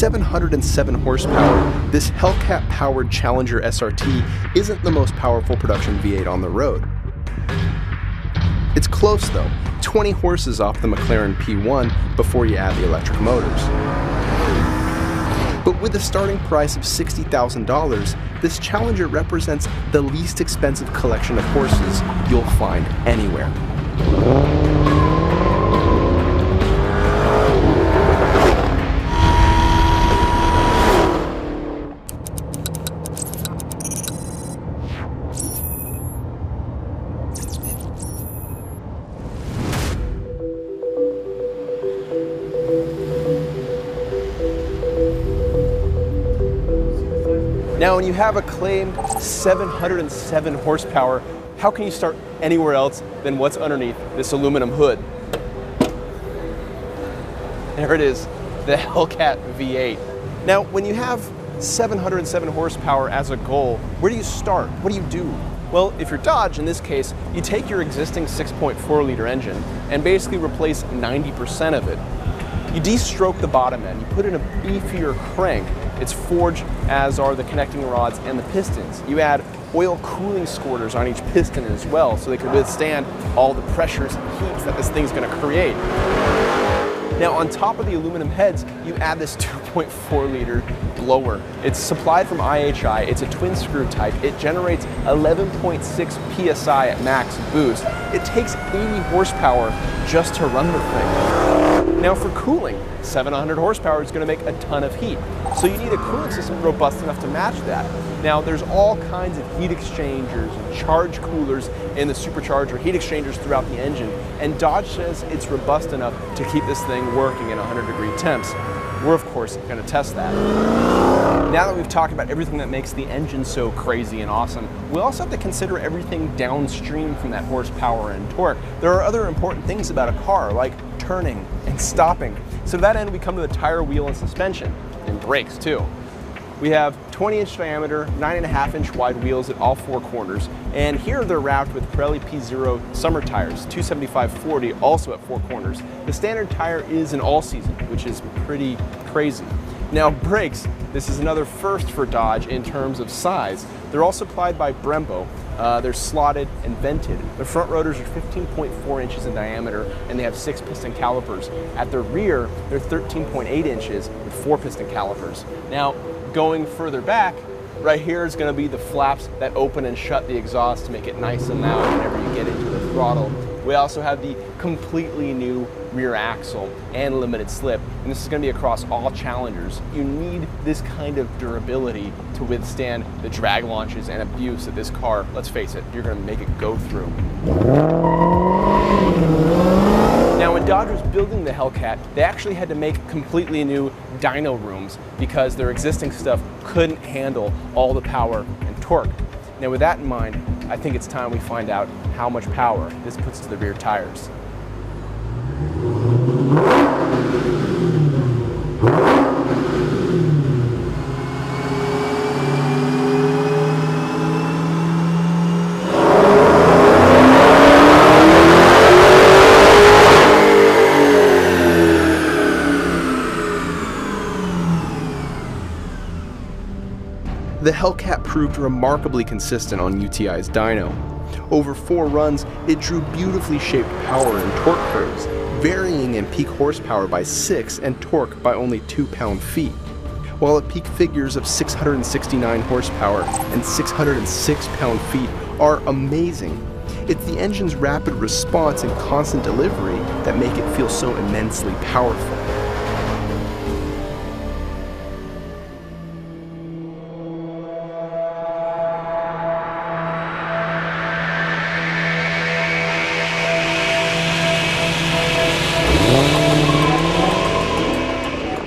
707 horsepower, this Hellcat-powered Challenger SRT isn't the most powerful production V8 on the road. It's close though, 20 horses off the McLaren P1 before you add the electric motors. But with a starting price of $60,000, this Challenger represents the least expensive collection of horses you'll find anywhere. Now, when you have a claimed 707 horsepower, how can you start anywhere else than what's underneath this aluminum hood? There it is, the Hellcat V8. Now, when you have 707 horsepower as a goal, where do you start? What do you do? Well, if you're Dodge, in this case, you take your existing 6.4 liter engine and basically replace 90% of it. You de-stroke the bottom end, you put in a beefier crank. It's forged, as are the connecting rods and the pistons. You add oil cooling squirters on each piston as well, so they can withstand all the pressures and heats that this thing's gonna create. Now, on top of the aluminum heads, you add this 2.4 liter blower. It's supplied from IHI, it's a twin screw type. It generates 11.6 PSI at max boost. It takes 80 horsepower just to run the thing. Now for cooling, 700 horsepower is gonna make a ton of heat. So you need a cooling system robust enough to match that. Now there's all kinds of heat exchangers and charge coolers in the supercharger, heat exchangers throughout the engine, and Dodge says it's robust enough to keep this thing working at 100-degree temps. We're of course gonna test that. Now that we've talked about everything that makes the engine so crazy and awesome, we also have to consider everything downstream from that horsepower and torque. There are other important things about a car, like turning and stopping. So to that end, we come to the tire, wheel, and suspension, and brakes too. We have 20-inch diameter, 9.5-inch wide wheels at all four corners, and here they're wrapped with Pirelli P0 summer tires, 275/40, also at four corners. The standard tire is an all-season, which is pretty crazy. Now brakes, this is another first for Dodge in terms of size. They're all supplied by Brembo. They're slotted and vented. The front rotors are 15.4 inches in diameter, and they have 6 piston calipers. At the rear, they're 13.8 inches with 4 piston calipers. Now, going further back, right here is going to be the flaps that open and shut the exhaust to make it nice and loud whenever you get into the throttle. We also have the completely new rear axle and limited slip, and this is going to be across all Challengers. You need this kind of durability to withstand the drag launches and abuse that this car, let's face it, you're going to make it go through. Now, when Dodge was building the Hellcat, they actually had to make completely new dyno rooms because their existing stuff couldn't handle all the power and torque. Now, with that in mind, I think it's time we find out how much power this puts to the rear tires. The Hellcat proved remarkably consistent on UTI's dyno. Over 4 runs, it drew beautifully shaped power and torque curves, varying in peak horsepower by 6 and torque by only 2 pound-feet, while at peak figures of 669 horsepower and 606 pound-feet are amazing. It's the engine's rapid response and constant delivery that make it feel so immensely powerful.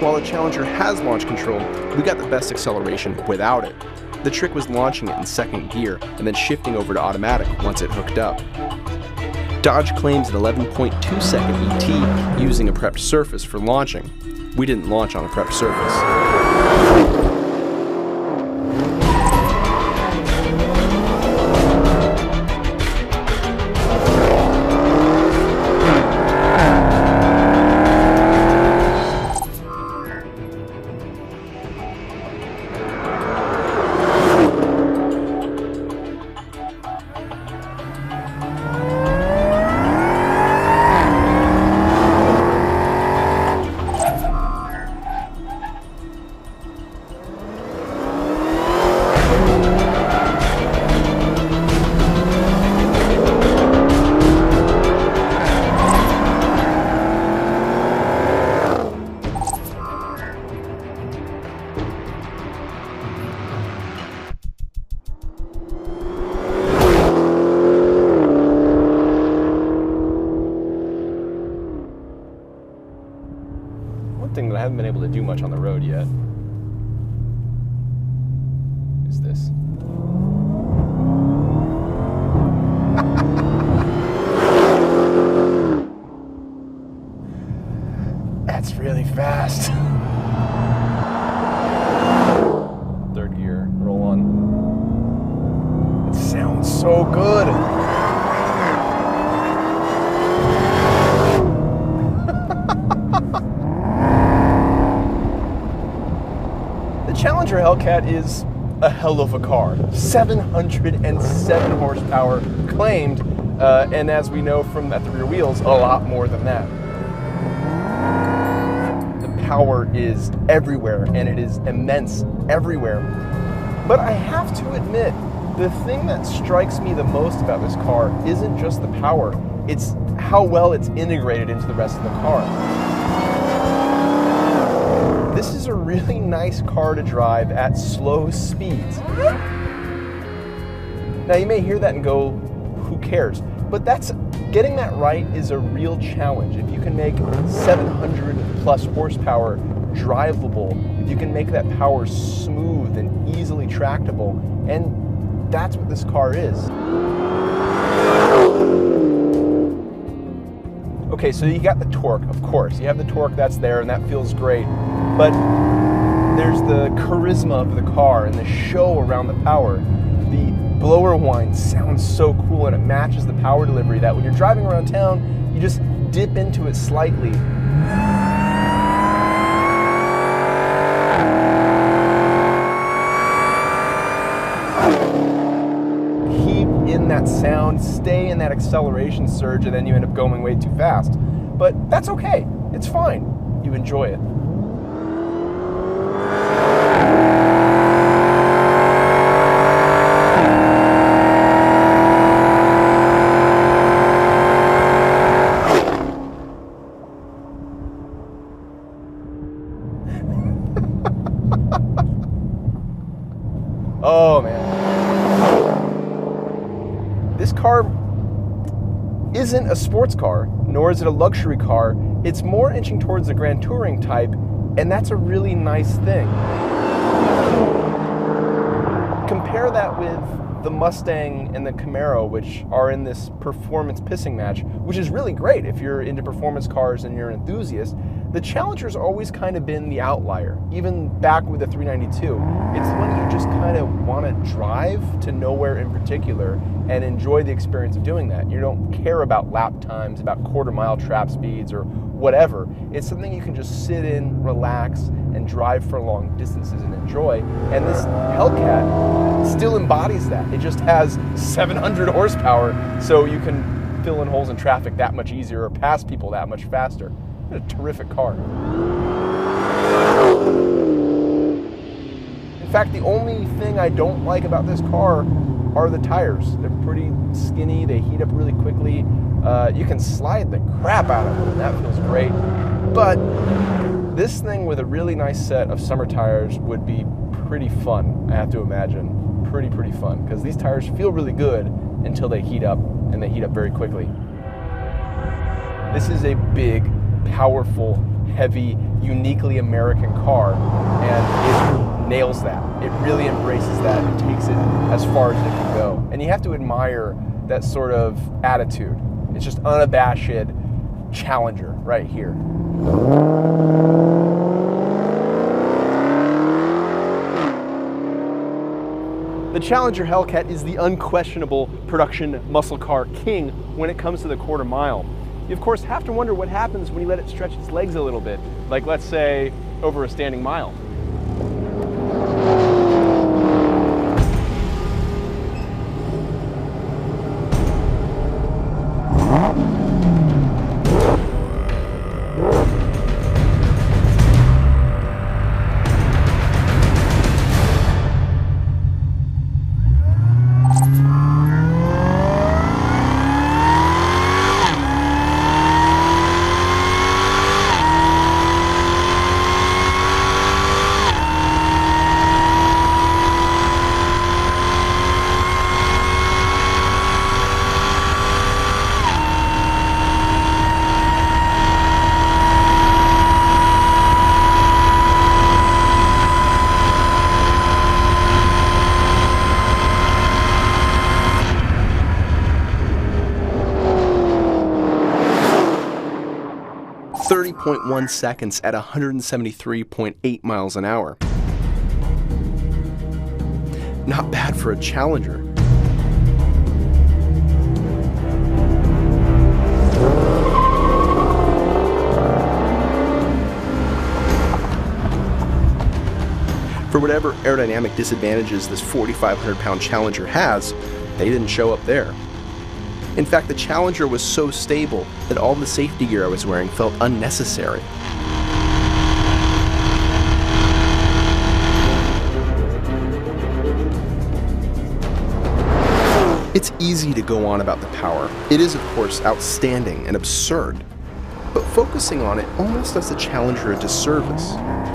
While the Challenger has launch control, we got the best acceleration without it. The trick was launching it in second gear and then shifting over to automatic once it hooked up. Dodge claims an 11.2 second ET using a prepped surface for launching. We didn't launch on a prepped surface. One thing that I haven't been able to do much on the road yet is this. That's really fast. Third gear, roll on. It sounds so good. The Challenger Hellcat is a hell of a car. 707 horsepower claimed, and as we know from at the rear wheels, a lot more than that. The power is everywhere, and it is immense everywhere. But I have to admit, the thing that strikes me the most about this car isn't just the power, it's how well it's integrated into the rest of the car. This is a really nice car to drive at slow speeds. Now you may hear that and go, who cares? But getting that right is a real challenge. If you can make 700 plus horsepower drivable, if you can make that power smooth and easily tractable, and that's what this car is. Okay, so you got the torque, of course. You have the torque that's there, and that feels great. But there's the charisma of the car and the show around the power. The blower whine sounds so cool, and it matches the power delivery that when you're driving around town, you just dip into it slightly. Keep in that sound, stay in that acceleration surge, and then you end up going way too fast. But that's okay, it's fine. You enjoy it. Oh man. This car isn't a sports car, nor is it a luxury car. It's more inching towards the Grand Touring type, and that's a really nice thing. Compare that with the Mustang and the Camaro, which are in this performance pissing match, which is really great if you're into performance cars and you're an enthusiast. The Challenger's always kind of been the outlier, even back with the 392. It's the one you just kind of want to drive to nowhere in particular and enjoy the experience of doing that. You don't care about lap times, about quarter-mile trap speeds, or whatever. It's something you can just sit in, relax, and drive for long distances and enjoy. And this Hellcat still embodies that. It just has 700 horsepower, so you can fill in holes in traffic that much easier or pass people that much faster. What a terrific car. In fact, the only thing I don't like about this car are the tires. They're pretty skinny, they heat up really quickly. You can slide the crap out of them, and that feels great. But this thing with a really nice set of summer tires would be pretty fun, I have to imagine. Pretty fun, because these tires feel really good until they heat up, and they heat up very quickly. This is a big, powerful, heavy, uniquely American car, and it nails that. It really embraces that and takes it as far as it can go. And you have to admire that sort of attitude. It's just unabashed Challenger right here. The Challenger Hellcat is the unquestionable production muscle car king when it comes to the quarter mile. You of course have to wonder what happens when you let it stretch its legs a little bit, like let's say over a standing mile. 30.1 seconds at 173.8 miles an hour. Not bad for a Challenger. For whatever aerodynamic disadvantages this 4,500-pound Challenger has, they didn't show up there. In fact, the Challenger was so stable that all the safety gear I was wearing felt unnecessary. It's easy to go on about the power. It is, of course, outstanding and absurd. But focusing on it almost does the Challenger a disservice.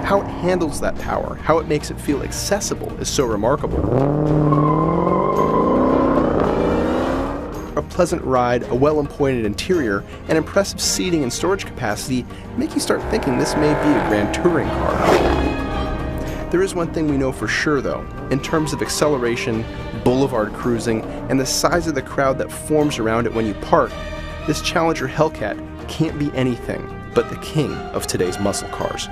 How it handles that power, how it makes it feel accessible is so remarkable. A pleasant ride, a well-appointed interior, and impressive seating and storage capacity make you start thinking this may be a grand touring car. There is one thing we know for sure though, in terms of acceleration, boulevard cruising, and the size of the crowd that forms around it when you park, this Challenger Hellcat can't be anything but the king of today's muscle cars.